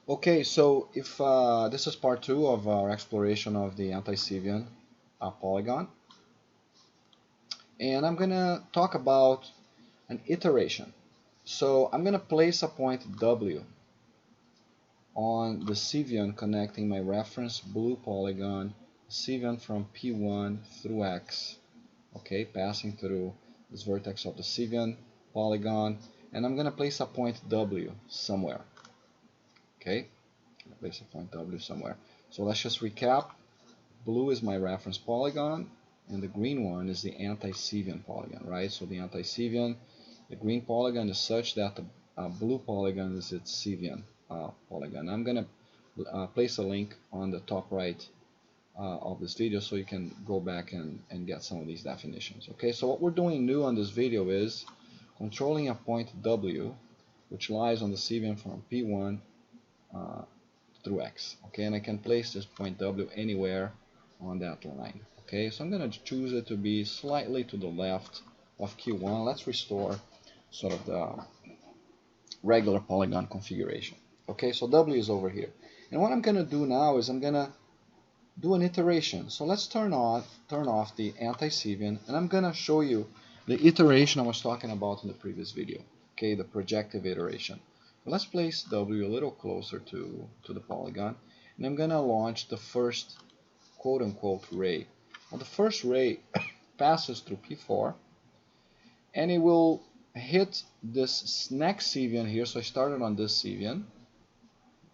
Okay, so if this is part 2 of our exploration of the Anticevian polygon, and I'm gonna talk about an iteration. So I'm gonna place a point W on the Cevian connecting my reference blue polygon, Cevian from P1 through X, okay, passing through this vertex of the Cevian polygon, and I'm gonna place a point W somewhere, okay, place a point W somewhere. So let's just recap. Blue is my reference polygon, and the green one is the Anticevian polygon, right? So the Anticevian, the green polygon is such that the blue polygon is its Cevian polygon. I'm going to place a link on the top right of this video so you can go back and get some of these definitions. Okay, so what we're doing new on this video is controlling a point W, which lies on the Cevian from P1 through X. Okay, and I can place this point W anywhere on that line. Okay, so I'm going to choose it to be slightly to the left of Q1. Let's restore sort of the regular polygon configuration. Okay, so W is over here. And what I'm going to do now is I'm going to do an iteration. So let's turn off the Anticevian, and I'm going to show you the iteration I was talking about in the previous video. Okay, the projective iteration. Let's place W a little closer to the polygon, and I'm going to launch the first quote-unquote ray. Well, the first ray passes through P4, and it will hit this next Cevian here. So I started on this Cevian,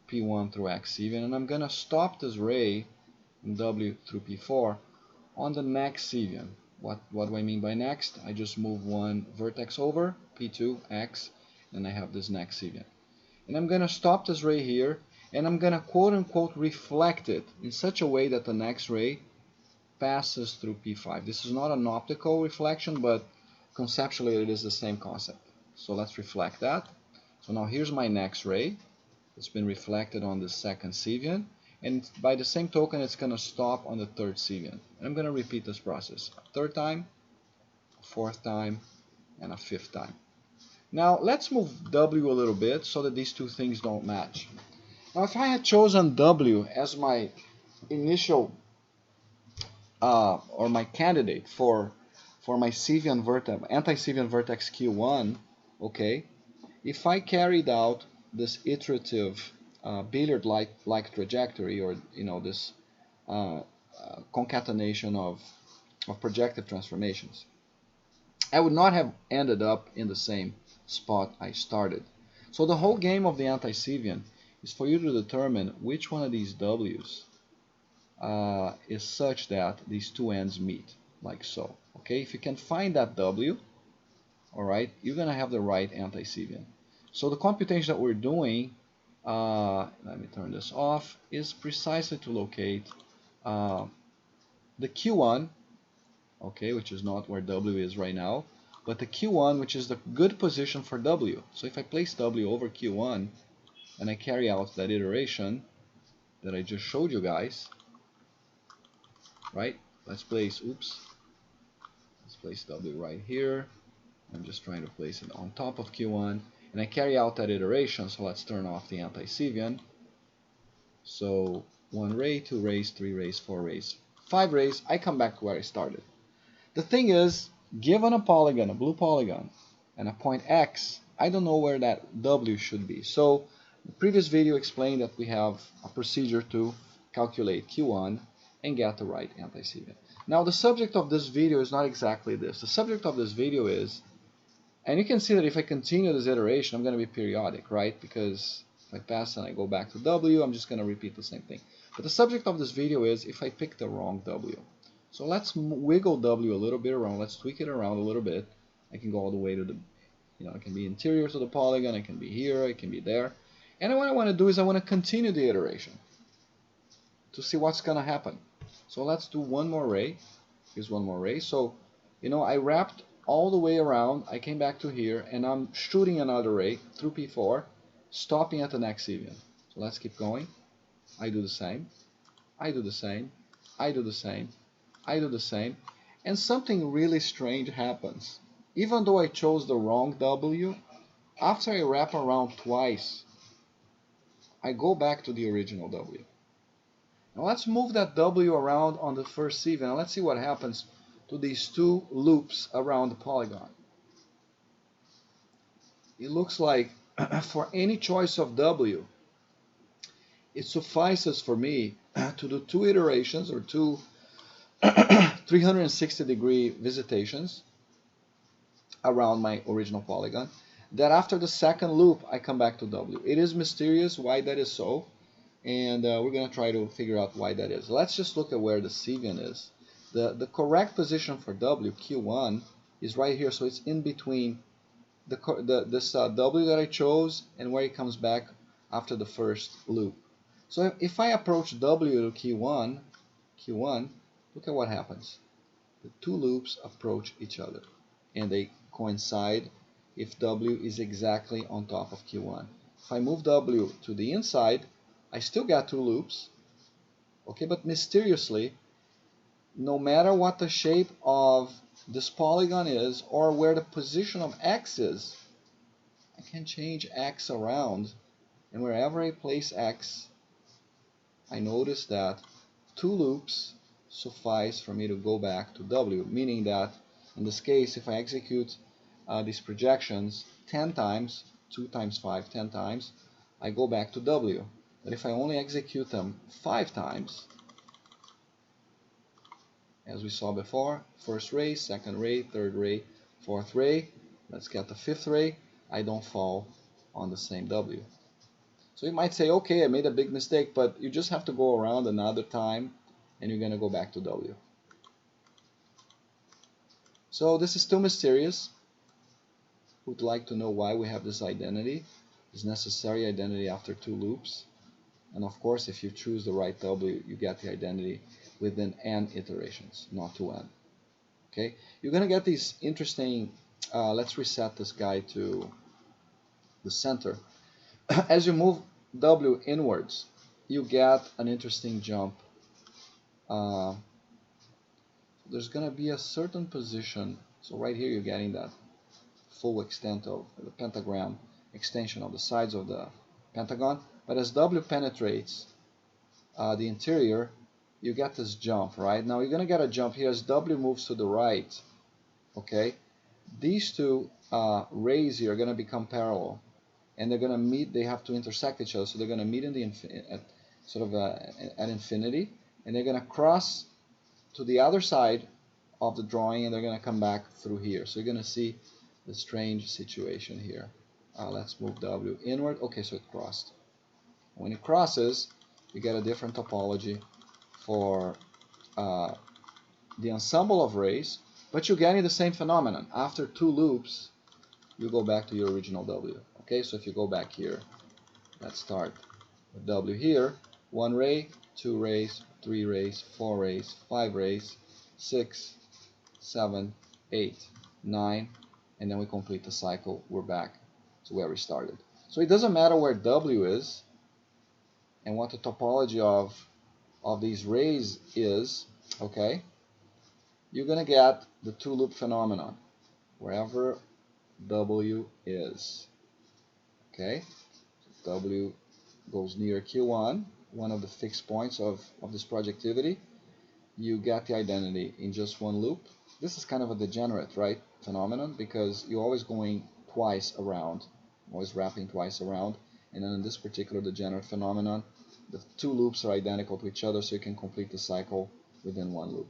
P1 through X Cevian, and I'm going to stop this ray in W through P4 on the next Cevian. What do I mean by next? I just move one vertex over, P2, X, and I have this next Cevian. And I'm going to stop this ray here, and I'm going to quote-unquote reflect it in such a way that the next ray passes through P5. This is not an optical reflection, but conceptually it is the same concept. So let's reflect that. So now here's my next ray. It's been reflected on the second Cevian, and by the same token it's going to stop on the third Cevian. And I'm going to repeat this process a third time, a fourth time, and a fifth time. Now let's move W a little bit so that these two things don't match. Now if I had chosen W as my initial or my candidate for my Cevian vertex, anti-Cevian vertex Q1, okay, if I carried out this iterative billiard-like trajectory, or this concatenation of projective transformations, I would not have ended up in the same spot I started. So the whole game of the Anticevian is for you to determine which one of these W's is such that these two ends meet, like so. Okay, if you can find that W, all right, you're gonna have the right Anticevian. So the computation that we're doing, let me turn this off, is precisely to locate the Q1, okay, which is not where W is right now, but the Q1, which is the good position for W. So if I place W over Q1 and I carry out that iteration that I just showed you guys, right? Let's place W right here. I'm just trying to place it on top of Q1, and I carry out that iteration. So let's turn off the Anticevian. So 1 ray, 2 rays, 3 rays, 4 rays, 5 rays, I come back to where I started. The thing is, given a polygon, a blue polygon, and a point X, I don't know where that W should be. So the previous video explained that we have a procedure to calculate Q1 and get the right Anticevian. Now the subject of this video is not exactly this. The subject of this video is, and you can see that if I continue this iteration, I'm going to be periodic, right? Because if I pass and I go back to W, I'm just going to repeat the same thing. But the subject of this video is if I pick the wrong W. So let's wiggle W a little bit around. Let's tweak it around a little bit. I can go all the way to the, it can be interior to the polygon. It can be here. It can be there. And what I want to do is I want to continue the iteration to see what's going to happen. So let's do one more ray. Here's one more ray. So, I wrapped all the way around. I came back to here, and I'm shooting another ray through P4, stopping at the next Cevian. So let's keep going. I do the same. I do the same. I do the same. I do the same, and something really strange happens. Even though I chose the wrong W, after I wrap around twice, I go back to the original W. Now let's move that W around on the first Cevian, and let's see what happens to these two loops around the polygon. It looks like for any choice of W, it suffices for me to do two iterations or two 360-degree visitations around my original polygon. That after the second loop, I come back to W. It is mysterious why that is so, and we're going to try to figure out why that is. Let's just look at where the Cevian is. The correct position for W, Q1, is right here, so it's in between this W that I chose and where it comes back after the first loop. So if I approach W to Q1, look at what happens. The two loops approach each other, and they coincide if W is exactly on top of Q1. If I move W to the inside, I still got two loops, okay, but mysteriously, no matter what the shape of this polygon is or where the position of X is, I can change X around, and wherever I place X, I notice that two loops suffice for me to go back to W, meaning that in this case, if I execute these projections 10 times, 2 times 5, 10 times, I go back to W. But if I only execute them 5 times, as we saw before, first ray, second ray, third ray, fourth ray, let's get the fifth ray, I don't fall on the same W. So you might say, okay, I made a big mistake, but you just have to go around another time and you're going to go back to W. So this is still mysterious. Would like to know why we have this identity, this necessary identity after two loops. And of course, if you choose the right W, you get the identity within n iterations, not to n. Okay, you're going to get these interesting, let's reset this guy to the center. As you move W inwards, you get an interesting jump. There's going to be a certain position. So right here, you're getting that full extent of the pentagram extension of the sides of the pentagon. But as W penetrates the interior, you get this jump, right? Now you're going to get a jump here as W moves to the right. Okay, these two rays here are going to become parallel, and they're going to meet. They have to intersect each other, so they're going to meet in the at infinity, and they're going to cross to the other side of the drawing, and they're going to come back through here. So you're going to see the strange situation here. Let's move W inward. Okay, so it crossed. When it crosses, you get a different topology for the ensemble of rays, but you're getting the same phenomenon. After two loops, you go back to your original W. Okay, so if you go back here, let's start with W here. 1 ray, 2 rays, 3 rays, 4 rays, 5 rays, 6, 7, 8, 9, and then we complete the cycle. We're back to where we started. So it doesn't matter where W is and what the topology of these rays is, okay? You're going to get the two-loop phenomenon wherever W is, okay? So W goes near Q1, one of the fixed points of this projectivity. You get the identity in just one loop. This is kind of a degenerate, right, phenomenon, because you're always going twice around, always wrapping twice around, and then in this particular degenerate phenomenon, the two loops are identical to each other, so you can complete the cycle within one loop.